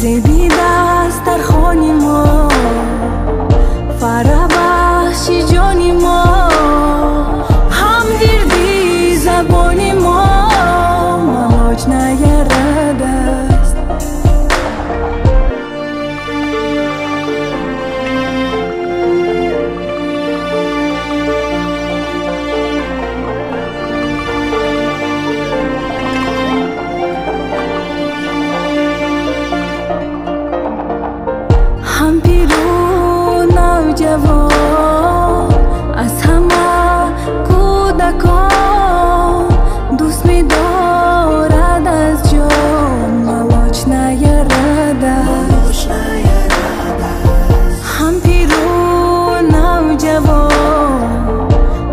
زیبیدست در خانی ما، فرابخشی جانی ما، هم گردی زبانی ما، ملاج نیارد است. هم پیرو نوجوان از همه کودکان، دوست می دارد از جان، ملاج نیارد است. هم پیرو نوجوان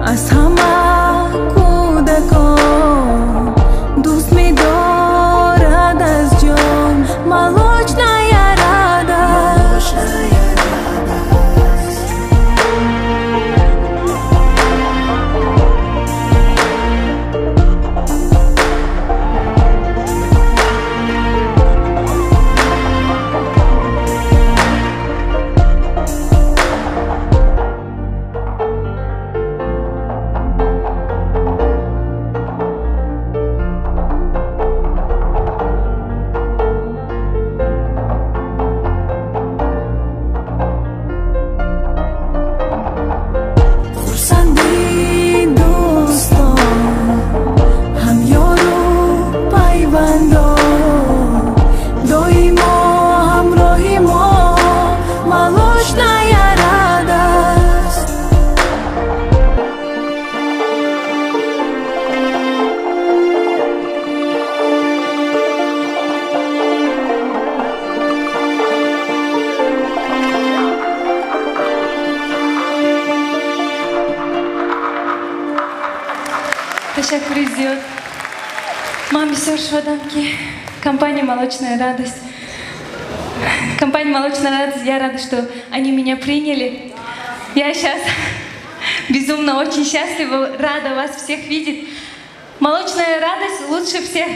از همه کودکان، دوست می دارد از جان، ملاج نیارد است. Ташаккур зиёд. Ман бисёр шудам ки компания «Молочная радость». Компания «Молочная радость», я рада, что они меня приняли. Я сейчас безумно очень счастлива, рада вас всех видеть. «Молочная радость» лучше всех.